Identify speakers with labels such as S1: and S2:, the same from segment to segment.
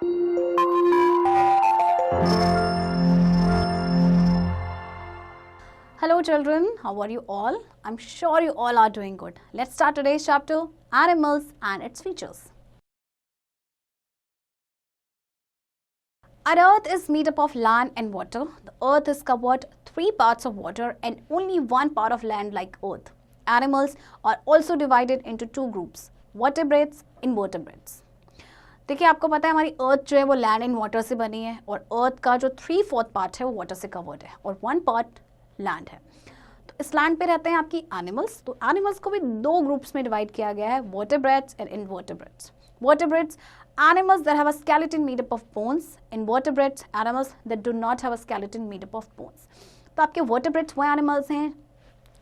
S1: Hello children, how are you all? I'm sure you all are doing good. Let's start today's chapter, Animals and its Features. Our earth is made up of land and water. The earth is covered 3 parts of water and only 1 part of land like earth. Animals are also divided into 2 groups, vertebrates, invertebrates. देखिए आपको पता है हमारी अर्थ जो है वो land and water से बनी है और अर्थ का जो 3/4 पार्ट है वो वाटर से कवर्ड है और 1 पार्ट लैंड है। तो इस लैंड पे रहते हैं आपकी एनिमल्स। तो एनिमल्स को भी 2 ग्रुप्स में डिवाइड किया गया है, vertebrates and invertebrates. Vertebrates animals that have a skeleton made up of bones, invertebrates animals that do not have a skeleton made up of bones. तो आपके vertebrates वो एनिमल्स हैं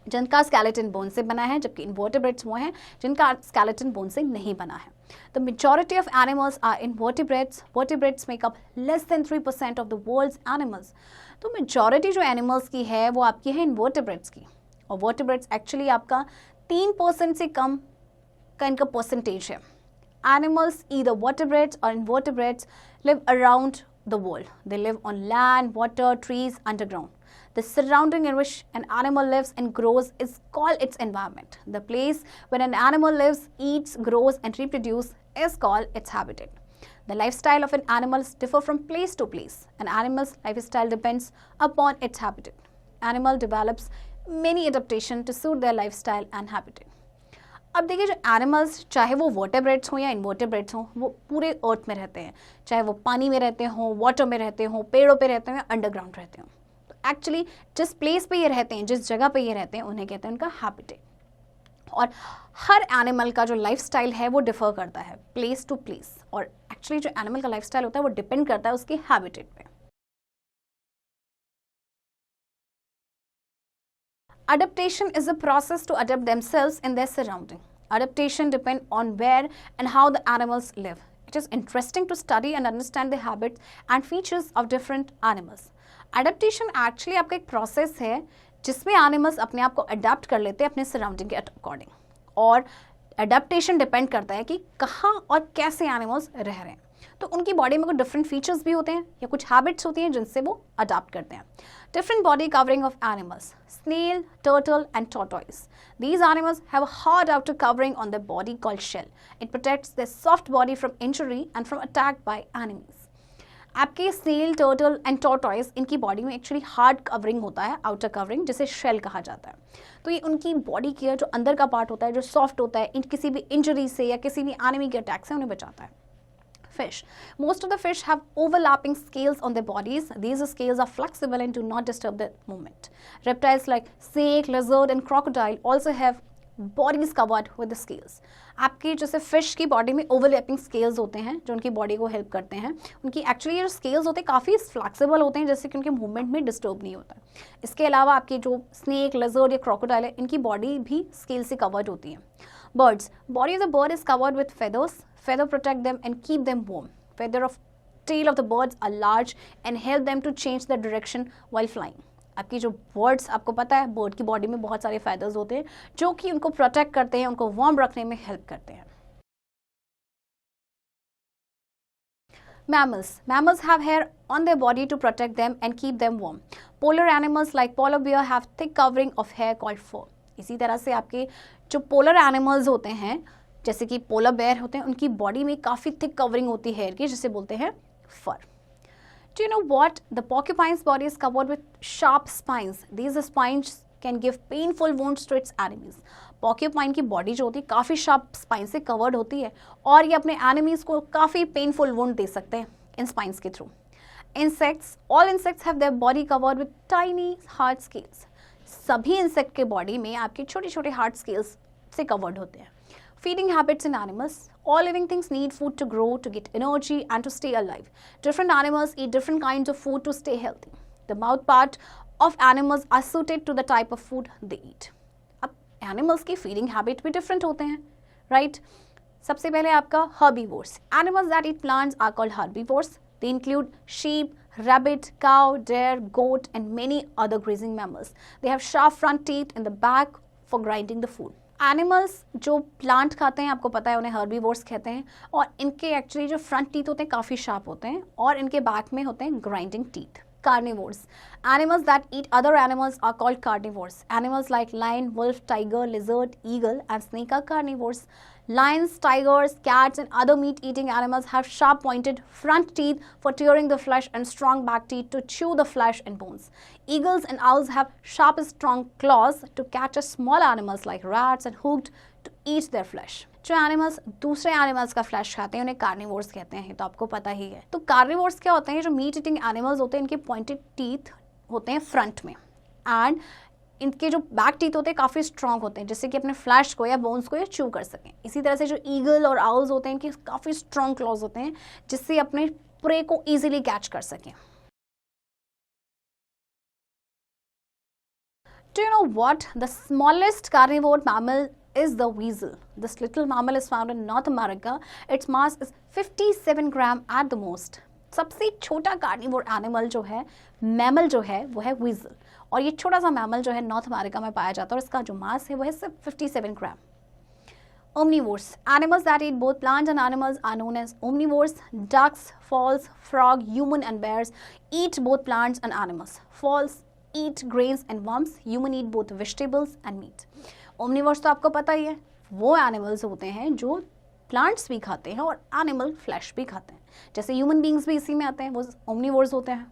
S1: जिनका skeleton bone से बना है, जबकि invertebrates वो हैं जिनका skeleton bone से नहीं बना है। The majority of animals are invertebrates. Vertebrates make up less than 3% of the world's animals. तो majority जो animals की है वो आपकी है invertebrates की, और vertebrates actually आपका 3% से कम का इनका percentage है। Animals, either vertebrates or invertebrates, live around the world. They live on land, water, trees, underground. The surrounding in which an animal lives and grows is called its environment. The place where an animal lives, eats, grows and reproduces is called its habitat. The lifestyle of an animal differs from place to place. An animal's lifestyle depends upon its habitat. Animal develops many adaptations to suit their lifestyle and habitat. अब देखिए जो animals चाहे वो vertebrates हों या invertebrates हों वो पूरे अर्थ में रहते हैं, चाहे वो पानी में रहते हों, वाटर में रहते हों, पेड़ों पे रहते हों या अंडरग्राउंड रहते हों। तो एक्चुअली जिस प्लेस पे ये रहते हैं, जिस जगह पे ये रहते हैं, उन्हें कहते हैं उनका हैबिटेट। और हर एनिमल का जो लाइफस्टाइल है वो डिफर करता है प्लेस टू प्लेस, और एक्चुअली जो एनिमल का लाइफस्टाइल होता है वो डिपेंड करता है उसके हैबिटेट पे। Adaptation is a process to adapt themselves in their surrounding. Adaptation depends on where and how the animals live. It is interesting to study and understand the habits and features of different animals. Adaptation actually आपका एक process है जिसमें animals अपने आप को adapt कर लेते हैं अपने surrounding के according. और adaptation depend करता है कि कहाँ और कैसे animals रह रहे हैं। तो उनकी बॉडी में कुछ डिफरेंट फीचर्स भी होते हैं या कुछ हैबिट्स होती हैं जिनसे वो अडाप्ट करते हैं। Different body covering of animals, snail, turtle and tortoise. These animals have a hard outer covering on their body called shell. It protects their soft body from injury and from attack by enemies. आपके snail, turtle and tortoise इनकी body में actually hard covering होता है, outer covering, जिसे shell कहा जाता है। तो ये उनकी बॉडी की जो अंदर का पार्ट होता है जो सॉफ्ट होता है, किसी भी इंजरी से या किसी भी एनिमी के अटैक से उन्हें बचाता है। Fish. Most of the fish have overlapping scales on their bodies. These scales are flexible and do not disturb the movement. Reptiles like snake, lizard and crocodile also have bodies covered with the scales. आपकी जैसे fish की body में overlapping scales होते हैं जो उनकी body को help करते हैं। उनकी एक्चुअली जो स्केल्स होते हैं काफ़ी फ्लेक्सिबल होते हैं जैसे कि उनके मूवमेंट में डिस्टर्ब नहीं होता। इसके अलावा आपकी जो स्नेक, लिजर्ड या क्रोकोडाइल है इनकी बॉडी भी स्केल से कवर्ड होती है। Birds. Body of the bird is covered with feathers. Feather protect them and keep them warm. Feather of tail of the birds are large and help them to change their direction while flying. आपकी जो birds आपको पता है bird की body में बहुत सारे feathers होते हैं जो कि उनको protect करते हैं, उनको warm रखने में help करते हैं। Mammals. Mammals have hair on their body to protect them and keep them warm. Polar animals like polar bear have thick covering of hair called fur. इसी तरह से आपके जो पोलर एनिमल्स होते हैं जैसे कि पोलर बेयर होते हैं उनकी बॉडी में काफ़ी थिक कवरिंग होती है हेयर की जिसे बोलते हैं fur. Do you know what? The porcupine's body is covered with sharp spines. These spines can give painful wounds to its enemies. Porcupine की बॉडी जो होती है काफ़ी शार्प स्पाइन से कवर्ड होती है और ये अपने एनिमीज को काफ़ी पेनफुल वुंड दे सकते हैं इन स्पाइंस के through. Insects, all insects have their body covered with tiny hard scales. सभी इंसेक्ट के बॉडी में आपके छोटे छोटे हार्ड स्केल्स से कवर्ड होते हैं। Feeding habits in animals. All living things need food to grow, to get energy and to stay alive. Different animals eat different kinds of food to stay healthy. The mouth part of animals are suited to the type of food they eat. अब animals की feeding habit भी different होते हैं, right? सबसे पहले आपका herbivores. Animals that eat plants are called herbivores. They include sheep, rabbit, cow, deer, goat and many other grazing mammals. They have sharp front teeth in the back for grinding the food. Animals जो plant खाते हैं, आपको पता है उन्हें herbivores कहते हैं, और इनके एक्चुअली जो फ्रंट टीथ होते हैं काफ़ी शार्प होते हैं और इनके बैक में होते हैं grinding teeth. Carnivores. Animals that eat other animals are called carnivores. Animals like lion, wolf, tiger, lizard, eagle, and snake are carnivores. Lions, tigers, cats, and other meat-eating animals have sharp pointed front teeth for tearing the flesh and strong back teeth to chew the flesh and bones. Eagles and owls have sharp, strong claws to catch small animals like rats and hooked to eat their flesh. जो animals दूसरे animals का flash खाते हैं उन्हें carnivores कहते हैं, तो आपको पता ही है. तो कार्निवोर्स क्या होते हैं? जो मीट ईटिंग एनिमल्स होते हैं इनके पॉइंटेड टीथ होते हैं फ्रंट में, एंड इनके जो बैक टीथ होते हैं काफ़ी स्ट्रॉन्ग होते हैं जिससे कि अपने फ्लैश को या बोन्स को या च्यू कर सकें. इसी तरह से जो ईगल और आउल्स होते हैं इनके काफ़ी स्ट्रॉन्ग क्लॉज होते हैं जिससे अपने प्रे को ईजिली कैच कर सकें. Do you know what? The smallest carnivore mammal is the weasel. This little mammal is found in North America. Its mass is 57 gram at the most. सबसे छोटा carnivore animal जो है, mammal जो है, वो है weasel. और ये छोटा सा मैमल जो है नॉर्थ अमेरिका में पाया जाता है और इसका जो मास है वो है सिर्फ 57 ग्राम. Omnivores. Animals that eat both plants and animals are known as omnivores. Ducks, fowls, frog, human and bears eat both plants and animals. Fowls eat grains and worms. Human eat both vegetables and meat. Omnivores तो आपको पता ही है, वो animals होते हैं जो plants भी खाते हैं और एनिमल फ्लैश भी खाते हैं. जैसे ह्यूमन बींग्स भी इसी में आते हैं, वो ओमनिवोर्स होते हैं.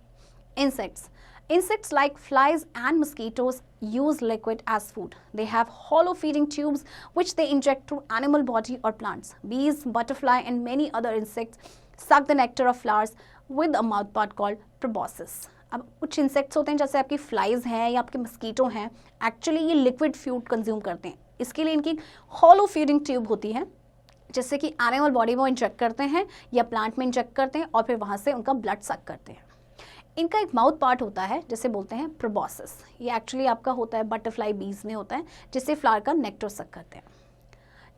S1: Insects like flies and mosquitoes use liquid as food. They have hollow feeding tubes which they inject through animal body or plants. Bees, butterfly and many other insects suck the nectar of flowers with a mouthpart called proboscis. अब कुछ insects होते हैं जैसे आपकी flies हैं या आपके mosquito हैं, एक्चुअली ये लिक्विड फूड कंज्यूम करते हैं. इसके लिए इनकी हॉलो फीडिंग ट्यूब होती है जिससे कि एनिमल बॉडी में इंजेक्ट करते हैं या प्लांट में इंजेक्ट करते हैं और फिर वहाँ से उनका ब्लड सक करते हैं. इनका एक माउथ पार्ट होता है जिसे बोलते हैं प्रोबॉसिस. ये एक्चुअली आपका होता है बटरफ्लाई बीज में होता है जिससे फ्लावर का नेक्टर सक करते हैं.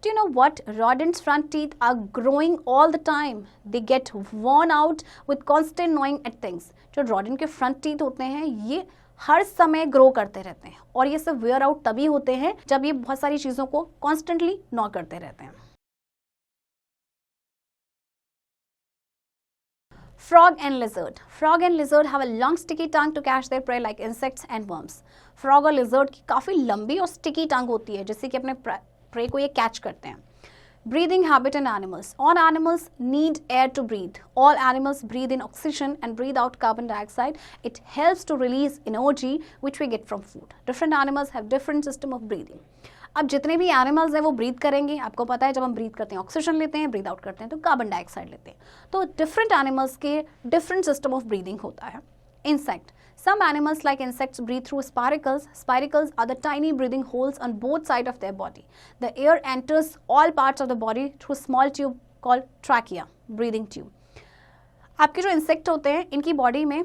S1: Do you know what? Rodents' front teeth are growing all the time. They get worn out with constant gnawing at things. जो rodent के front teeth होते हैं ये हर समय ग्रो करते रहते हैं और ये सब wear out तभी होते हैं जब ये बहुत सारी चीज़ों को constantly gnaw करते रहते हैं. Frog and lizard. Frog and lizard have a long sticky tongue to catch their prey like insects and worms. Frog और lizard की काफ़ी लंबी और sticky tongue होती है जिससे कि अपने prey को ये catch करते हैं. Breathing habit in animals. All animals need air to breathe. All animals breathe in oxygen and breathe out carbon dioxide. It helps to release energy which we get from food. Different animals have different system of breathing. अब जितने भी animals हैं वो breathe करेंगे. आपको पता है जब हम ब्रीथ करते हैं ऑक्सीजन लेते हैं, ब्रीथ आउट करते हैं तो कार्बन डाइऑक्साइड लेते हैं. तो डिफरेंट एनिमल्स के डिफरेंट सिस्टम ऑफ ब्रीदिंग होता है. Insect. Some animals like insects breathe through spiracles. Spiracles are the tiny breathing holes on both sides of their body. The air enters all parts of the body through a small tube called trachea, breathing tube. आपके जो insect होते हैं इनकी body में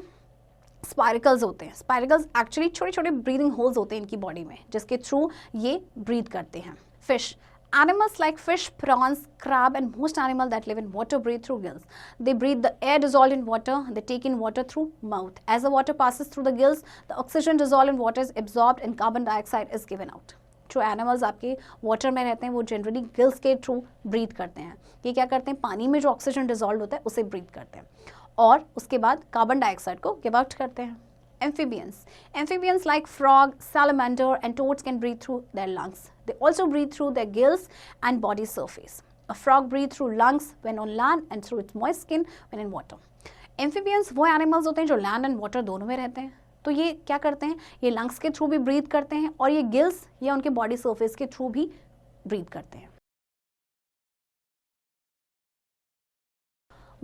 S1: spiracles होते हैं. Spiracles actually छोटे छोटे ब्रीदिंग होल्स होते हैं इनकी बॉडी में जिसके थ्रू ये ब्रीथ करते हैं. Fish. Animals like fish, prawns, crab and most animals that live in water breathe through gills. They breathe the air dissolved in water. They take in water through mouth. As the water passes through the gills, the oxygen dissolved in water is absorbed and carbon dioxide is given out. जो animals आपके water में रहते हैं वो generally gills के through breathe करते हैं. ये क्या करते हैं? पानी में जो ऑक्सीजन डिजॉल्व होता है उसे ब्रीथ करते हैं और उसके बाद कार्बन डाइऑक्साइड को गिव आउट करते हैं. Amphibians. Amphibians like frog, salamander and toads can breathe through their lungs. They also breathe through their gills and body surface. A frog breathes through lungs when on land and through its moist skin when in water. Amphibians वो animals होते हैं जो land and water दोनों में रहते हैं. तो ये क्या करते हैं? ये lungs के थ्रू भी breathe करते हैं और ये gills या उनके body surface के थ्रू भी breathe करते हैं.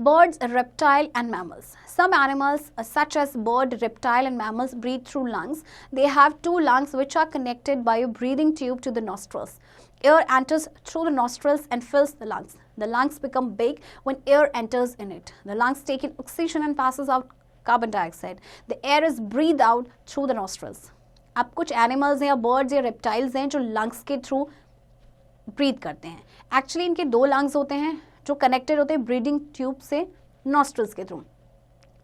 S1: Birds, reptile and mammals. Some animals such as bird, reptile and mammals breathe through lungs. They have two lungs which are connected by a breathing tube to the nostrils. Air enters through the nostrils and fills the lungs. The lungs become big when air enters in it. The lungs take in oxygen and passes out carbon dioxide. The air is breathed out through the nostrils. अब कुछ animals हैं या birds या reptiles हैं जो lungs के through breathe करते हैं. Actually इनके दो lungs होते हैं जो कनेक्टेड होते हैं ब्रीदिंग ट्यूब से नॉस्ट्रल्स के थ्रू.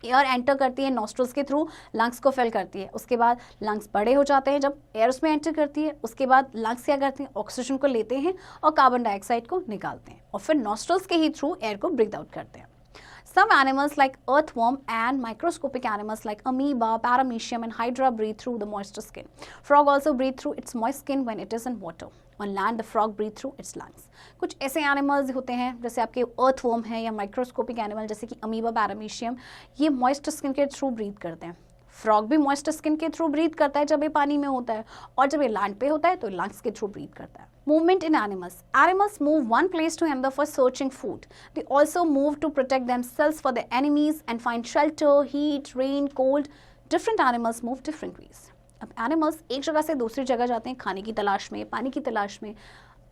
S1: एयर एंटर करती है नॉस्ट्रल्स के थ्रू, लंग्स को फिल करती है, उसके बाद लंग्स बड़े हो जाते हैं जब एयर उसमें एंटर करती है, उसके बाद लंग्स क्या करते हैं, ऑक्सीजन को लेते हैं और कार्बन डाइऑक्साइड को निकालते हैं और फिर नॉस्ट्रल्स के ही थ्रू एयर को ब्रीथ आउट करते हैं. Some animals like earthworm and microscopic animals like amoeba, paramecium and hydra breathe through the moist skin. Frog also breathe through its moist skin when it is in water. On land, the frog breathe through its lungs. कुछ ऐसे animals होते हैं जैसे आपके earthworm है या microscopic animal जैसे कि अमीबा, पैरामीशियम, ये मॉइस्ट स्किन के थ्रू ब्रीथ करते हैं. फ्रॉग भी मॉइस्ट स्किन के थ्रू ब्रीथ करता है जब ये पानी में होता है, और जब ये लैंड पे होता है तो लंग्स के थ्रू ब्रीथ करता है. Movement in animals. Animals move one place to another for searching food. They also move to protect themselves for their enemies and find shelter, heat, rain, cold. Different animals move different ways. अब animals एक जगह से दूसरी जगह जाते हैं खाने की तलाश में, पानी की तलाश में,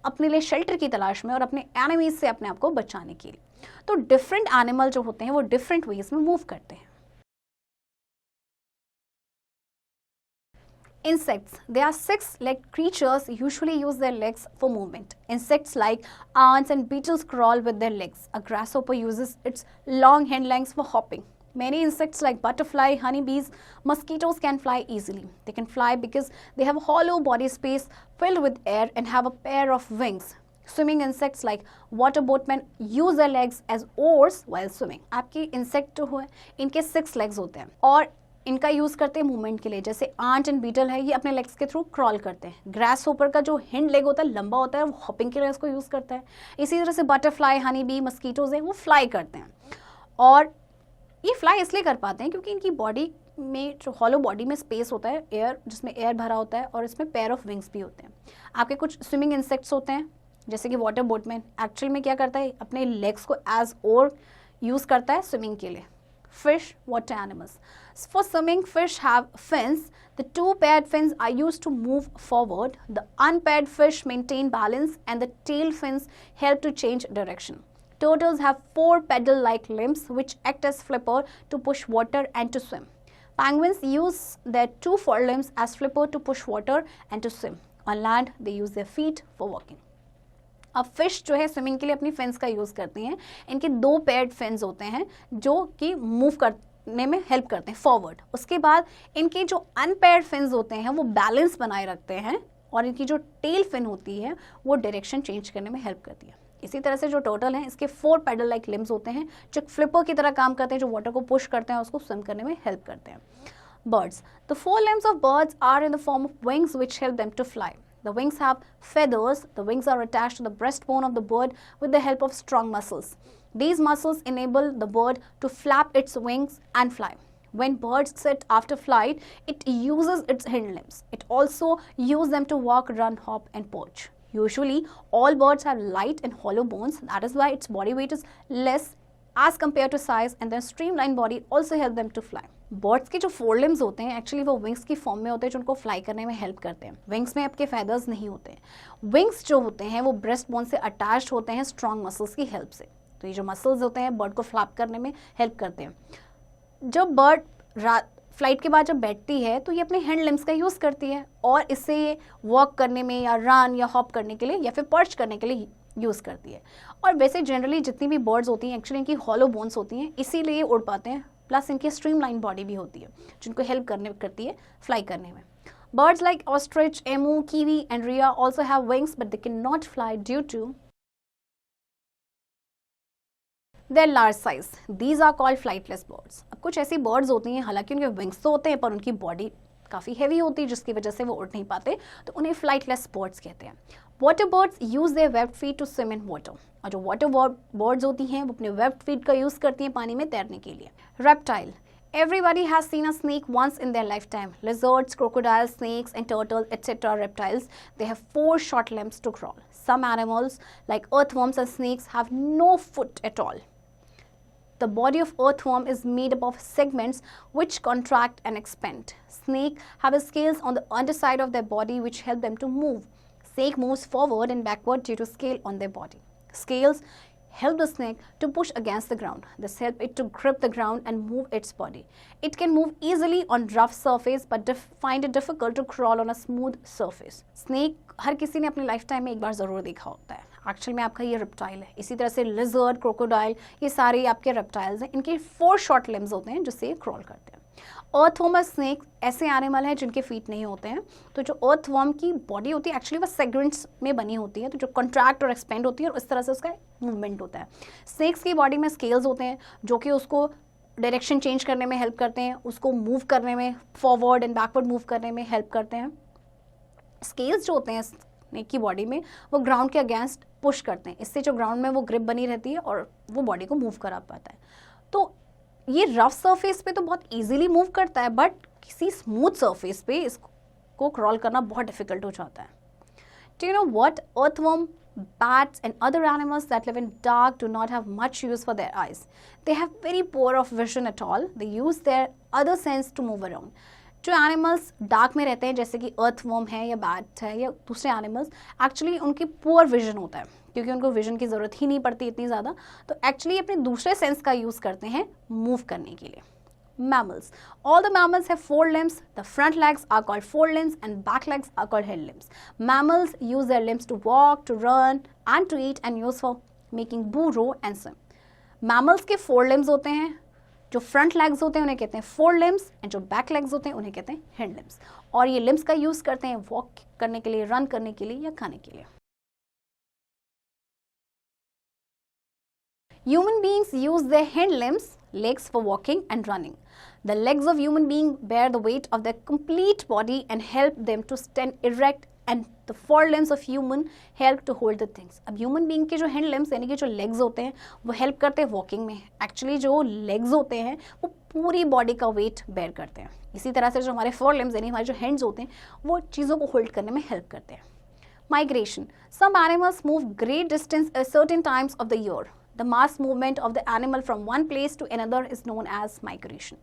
S1: अपने लिए शेल्टर की तलाश में और अपने एनिमीज से अपने आप को बचाने के लिए. तो डिफरेंट एनिमल जो होते हैं वो डिफरेंट वेज में मूव करते हैं. Insects. They are six-legged creatures usually use their legs for movement. Insects like ants and beetles crawl with their legs. A grasshopper uses its long hind legs for hopping. Many insects like butterfly, honeybees, mosquitoes can fly easily. They can fly because they have a hollow body space filled with air and have a pair of wings. Swimming insects like water boatmen use their legs as oars while swimming. आपके insect जो है इनके 6 legs होते हैं और इनका use करते हैं मूवमेंट के लिए. जैसे आंट एंड बीटल है, ये अपने लेग्स के थ्रू क्रॉल करते हैं. ग्रास होपर का जो हिंड लेग होता है लंबा होता है, वो हॉपिंग के लिए इसको यूज़ करता है. इसी तरह से बटरफ्लाई, हनी बी, मस्कीटोज हैं वो फ्लाई करते हैं. और ये फ्लाई इसलिए कर पाते हैं क्योंकि इनकी बॉडी में जो हॉलो बॉडी में स्पेस होता है, एयर जिसमें एयर भरा होता है, और इसमें पेयर ऑफ विंग्स भी होते हैं. आपके कुछ स्विमिंग इंसेक्ट्स होते हैं जैसे कि वाटर बोटमैन, एक्चुअल में क्या करता है, अपने लेग्स को एज ओर यूज़ करता है स्विमिंग के लिए. Fish, water animals. For swimming, fish have fins. The two paired fins are used to move forward. The unpaired fish maintain balance and the tail fins help to change direction. Turtles have 4 pedal-like limbs which act as flipper to push water and to swim. Penguins use their 2 forelimbs as flipper to push water and to swim. On land, they use their feet for walking. अब fish जो है swimming के लिए अपनी fins का use करती हैं. इनके 2 पेयर्ड फिन्स होते हैं जो कि मूव करने में हेल्प करते हैं फॉरवर्ड. उसके बाद इनके जो अनपेयर्ड फिन्स होते हैं वो बैलेंस बनाए रखते हैं और इनकी जो टेल फिन होती है वो डायरेक्शन चेंज करने में हेल्प करती है. इसी तरह से जो टर्टल हैं इसके 4 पेडल लाइक लिम्स होते हैं जो फ्लिपर की तरह काम करते हैं, जो वाटर को पुश करते हैं और उसको स्विम करने में हेल्प करते हैं. Birds. The 4 limbs of birds are in the form of wings which help them to fly. The wings have feathers. The wings are attached to the breastbone of the bird with the help of strong muscles. These muscles enable the bird to flap its wings and fly. When birds sit after flight, it uses its hind limbs. It also uses them to walk, run, hop, and perch. Usually, all birds have light and hollow bones. That is why its body weight is less as compared to size, and their streamlined body also help them to fly. Birds के जो 4 limbs होते हैं actually वो wings की form में होते हैं जो उनको फ्लाई करने में हेल्प करते हैं. विंग्स में आपके फैदर्स नहीं होते हैं. विंग्स जो होते हैं वो ब्रेस्ट बोन से अटैच्ड होते हैं स्ट्रॉन्ग मसल्स की हेल्प से. तो ये जो मसल्स होते हैं बर्ड को फ्लैप करने में हेल्प करते हैं. जब बर्ड फ्लाइट के बाद जब बैठती है तो ये अपने हैंड लिम्स का यूज़ करती है और इससे ये वॉक करने में या रन या हॉप करने के लिए या फिर पर्च करने के लिए यूज़ करती है. और वैसे जनरली जितनी भी बर्ड्स होती हैं एक्चुअली इनकी हॉलो बोन्स होती हैं, इसीलिए ये उड़ पाते हैं. प्लस इनकी स्ट्रीमलाइन बॉडी भी होती है जिनको हेल्प करती है फ्लाई करने में. Birds like ostrich, emu, kiwi and rhea also have wings but they cannot fly due to their large size. These are called flightless birds. अब कुछ ऐसी birds होती हैं हालांकि उनके wings तो होते हैं पर उनकी बॉडी काफ़ी हैवी होती है जिसकी वजह से वो उड़ नहीं पाते, तो उन्हें flightless birds कहते हैं. Water birds use their webbed feet to swim in water. और जो वाटर बर्ड्स होती हैं वो अपने वेब्ड फीट का यूज़ करती हैं पानी में तैरने के लिए. Reptile. Everybody has seen a snake once in their lifetime. Lizards, crocodiles, snakes and turtles, etc. reptiles, they have 4 short limbs to crawl. Some animals like earthworms and snakes have no foot at all. The body of earthworm is made up of segments which contract and expand. Snake have scales on the underside of their body which help them to move. Snake moves forward and backward due to scale on their body. Scales help the snake to push against the ground. This helps it to grip the ground and move its body. It can move easily on rough surface but find it difficult to crawl on a smooth surface. Snake हर किसी ने अपनी life time में एक बार ज़रूर देखा होता है. Actual में आपका ये रेप्टाइल है। इसी तरह से लिजर्ड, क्रोकोडाइल, ये सारे आपके रेप्टाइल्स हैं। इनके 4 शॉर्ट लिम्स होते हैं जिससे ये क्रॉल करते हैं। अर्थवर्म और स्नेक ऐसे एनिमल हैं जिनके फीट नहीं होते हैं। तो जो अर्थवर्म की बॉडी होती है एक्चुअली वो सेगमेंट्स में बनी होती है, तो जो कॉन्ट्रैक्ट और एक्सपेंड होती है और इस तरह से उसका मूवमेंट होता है। स्नेक्स की बॉडी में स्केल्स होते हैं जो कि उसको डायरेक्शन चेंज करने में हेल्प करते हैं, उसको मूव करने में, फॉरवर्ड एंड बैकवर्ड मूव करने में हेल्प करते हैं। स्केल्स जो होते हैं स्नेक की बॉडी में वो ग्राउंड के अगेंस्ट पुश करते हैं, इससे जो ग्राउंड में वो ग्रिप बनी रहती है और वो बॉडी को मूव करा पाता है। तो ये रफ सरफेस पे तो बहुत इजीली मूव करता है, बट किसी स्मूथ सरफेस पे इसको क्रॉल करना बहुत डिफिकल्ट हो जाता है। Do you know what? Earthworm, bats and other animals that live in dark do not have much use for their eyes. They have very poor of vision at all. They use their other sense to move around. जो animals dark में रहते हैं जैसे कि earthworm है या bat है या दूसरे एनिमल्स, एक्चुअली उनकी पुअर विजन होता है क्योंकि उनको विजन की ज़रूरत ही नहीं पड़ती इतनी ज़्यादा, तो एक्चुअली अपने दूसरे सेंस का यूज़ करते हैं मूव करने के लिए। Mammals. All the mammals have 4 limbs. The front legs are called forelimbs and back legs are called hind limbs. Mammals use their limbs to walk, to run and to eat and use for making burrow and swim. Mammals के 4 limbs होते हैं, जो front legs होते हैं उन्हें कहते हैं forelimbs and जो back legs होते हैं उन्हें कहते हैं hind limbs. और ये limbs का use करते हैं walk करने के लिए, run करने के लिए या खाने के लिए। Human beings use their hind limbs, legs for walking and running. The legs of human beings bear the weight of their complete body and help them to stand erect, and the forelimbs of human help to hold the things. अब human being के जो hind limbs यानी कि जो legs होते हैं वो help करते हैं walking में। Actually जो legs होते हैं वो पूरी body का weight bear करते हैं। इसी तरह से जो हमारे forelimbs यानी हमारे जो hands होते हैं वो चीज़ों को hold करने में help करते हैं। Migration. Some animals move great distance at certain times of the year. The mass movement of the animal from one place to another is known as migration.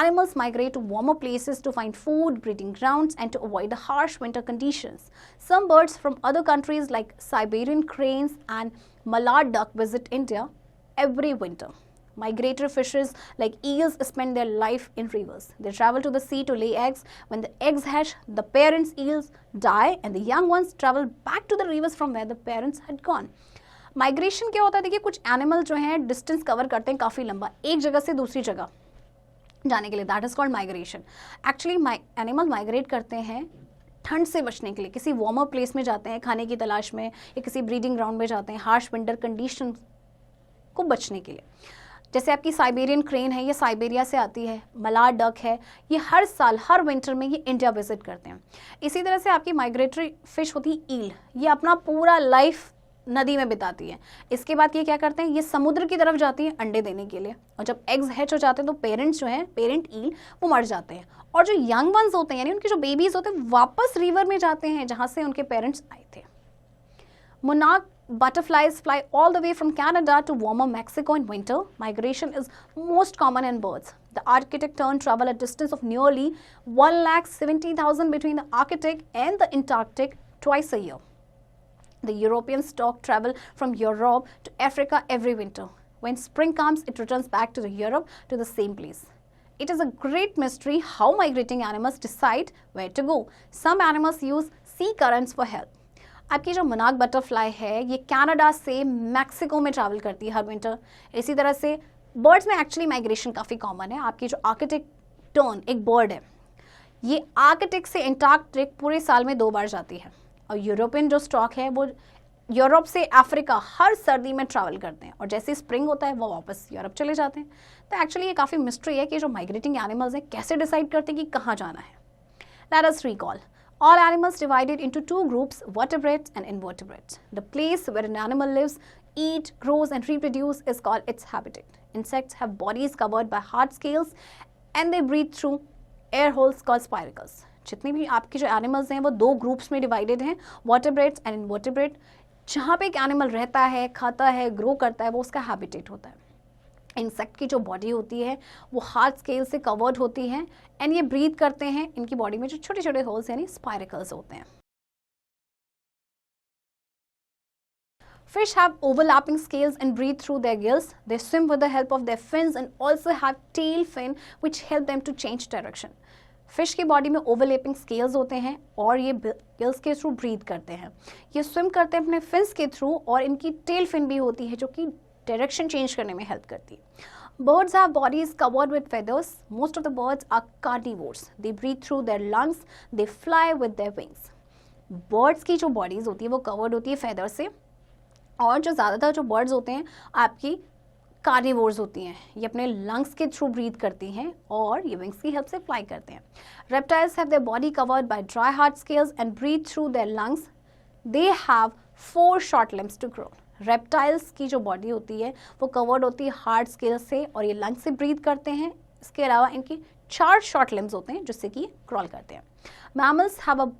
S1: Animals migrate to warmer places to find food, breeding grounds, and to avoid the harsh winter conditions. Some birds from other countries like Siberian cranes and mallard duck visit India every winter. Migratory fishes like eels spend their life in rivers. They travel to the sea to lay eggs. When the eggs hatch, the parents' eels die and the young ones travel back to the rivers from where the parents had gone. Migration क्या होता है? देखिए कुछ animal जो हैं distance cover करते हैं काफ़ी लंबा एक जगह से दूसरी जगह जाने के लिए, that is called migration. Actually animal migrate करते हैं ठंड से बचने के लिए, किसी वार्मर प्लेस में जाते हैं खाने की तलाश में या किसी ब्रीडिंग ग्राउंड में जाते हैं हार्श विंटर कंडीशन को बचने के लिए। जैसे आपकी साइबेरियन क्रेन है, ये साइबेरिया से आती है, मलार डक है, ये हर साल हर विंटर में ये इंडिया विजिट करते हैं। इसी तरह से आपकी माइग्रेटरी फिश होती है ईल, ये अपना पूरा लाइफ नदी में बिताती है। इसके बाद ये क्या करते हैं, ये समुद्र की तरफ जाती है अंडे देने के लिए, और जब एग्स हैच हो जाते हैं तो पेरेंट्स जो हैं, पेरेंट ईल, वो मर जाते हैं, और जो यंग वंस होते हैं यानी उनके जो बेबीज होते हैं वापस रिवर में जाते हैं जहाँ से उनके पेरेंट्स आए थे। Monarch butterflies fly all the way from Canada to warmer Mexico in winter. Migration is most common in birds. The Arctic tern travel a distance of nearly 1,70,000 between the Arctic and the Antarctic twice a year. The European stork travel from Europe to Africa every winter. When spring comes, it returns back to Europe to the same place. It is a great mystery how migrating animals decide where to go. Some animals use sea currents for help. आपकी जो monarch butterfly है ये Canada से Mexico में travel करती है हर winter. इसी तरह से बर्ड्स में एक्चुअली माइग्रेशन काफ़ी कॉमन है। आपकी जो आर्कटिक टर्न एक बर्ड है, ये आर्कटिक से एंटार्क्टिक पूरे साल में 2 बार जाती है, और यूरोपियन जो स्टॉक है वो यूरोप से अफ्रीका हर सर्दी में ट्रैवल करते हैं, और जैसे स्प्रिंग होता है वो वापस यूरोप चले जाते हैं। तो एक्चुअली ये काफ़ी मिस्ट्री है कि जो माइग्रेटिंग एनिमल्स हैं कैसे डिसाइड करते हैं कि कहाँ जाना है। Let us recall all animals divided into 2 groups, vertebrates and invertebrates. The place where an animal lives, eat, grows and reproduce is called its habitat. Insects have bodies covered by hard scales and they breathe through air holes called spiracles. जितने भी आपके जो animals हैं वो 2 groups में divided हैं, vertebrates and इनवर्टेब्रेट। जहाँ पे एक एनिमल रहता है, खाता है, ग्रो करता है, वो उसका हैबिटेट होता है। इंसेक्ट की जो बॉडी होती है वो हार्ड स्केल से कवर्ड होती है एंड ये ब्रीथ करते हैं, इनकी बॉडी में जो छोटे छोटे होल्स यानी स्पाइरकल्स होते हैं। Fish have overlapping scales and breathe through their gills. They swim with the help of their fins and also have tail fin which help them to change direction. Fish की body में overlapping scales होते हैं और ये gills के through breathe करते हैं। ये स्विम करते हैं अपने फिन्स के थ्रू और इनकी टेल फिन भी होती है जो कि डायरेक्शन चेंज करने में हेल्प करती है। Birds have bodies covered with feathers. Most of the birds are carnivores. They breathe through their lungs. They fly with their wings. Birds की जो bodies होती है वो covered होती है feather से, और जो ज़्यादातर जो birds होते हैं आपकी कार्निवोर्स होती हैं। ये अपने लंग्स के थ्रू ब्रीथ करती हैं और ये विंग्स की हेल्प से फ्लाई करते हैं। Reptiles have their body covered by dry hard scales and breathe through their lungs. They have 4 short limbs to crawl. Reptiles की जो बॉडी होती है वो कवर्ड होती है हार्ड स्केल से और ये लंग्स से ब्रीथ करते हैं। इसके अलावा इनकी 4 शॉर्ट लिम्स होते हैं जिससे कि क्रॉल करते हैं। Mammals have a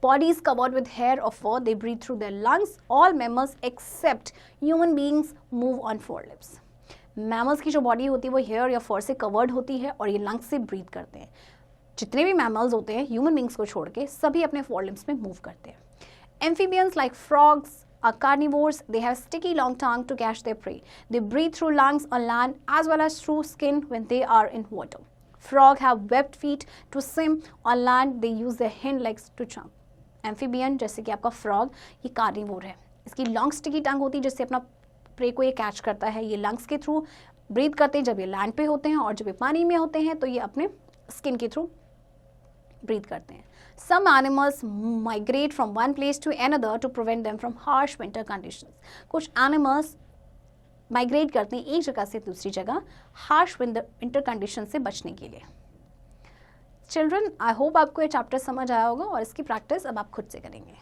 S1: bodies covered with hair or fur. They breathe through their lungs. All mammals except human beings move on 4 limbs. Mammals की जो बॉडी होती है वो हेयर या फर से कवर्ड होती है और ये लंग्स से ब्रीथ करते हैं। जितने भी मैमल्स होते हैं ह्यूमन बींग्स को छोड़ के सभी अपने 4 लिम्स में मूव करते हैं। Amphibians like frogs are carnivores. They have sticky long tongue to catch their prey. They breathe through lungs on land as well as through skin when they are in water. Frog have webbed feet to swim on land. They use their hind legs to jump. Amphibian जैसे कि आपका frog ये carnivore है। इसकी long sticky tongue होती है जिससे अपना प्रे को ये कैच करता है। ये लंग्स के थ्रू ब्रीथ करते हैं जब ये लैंड पे होते हैं और जब ये पानी में होते हैं तो ये अपने स्किन के थ्रू ब्रीथ करते हैं। Some animals migrate from one place to another to prevent them from harsh winter conditions. कुछ animals migrate करते हैं एक जगह से दूसरी जगह harsh winter conditions से बचने के लिए। Children, I hope आपको ये चैप्टर समझ आया होगा और इसकी प्रैक्टिस अब आप खुद से करेंगे।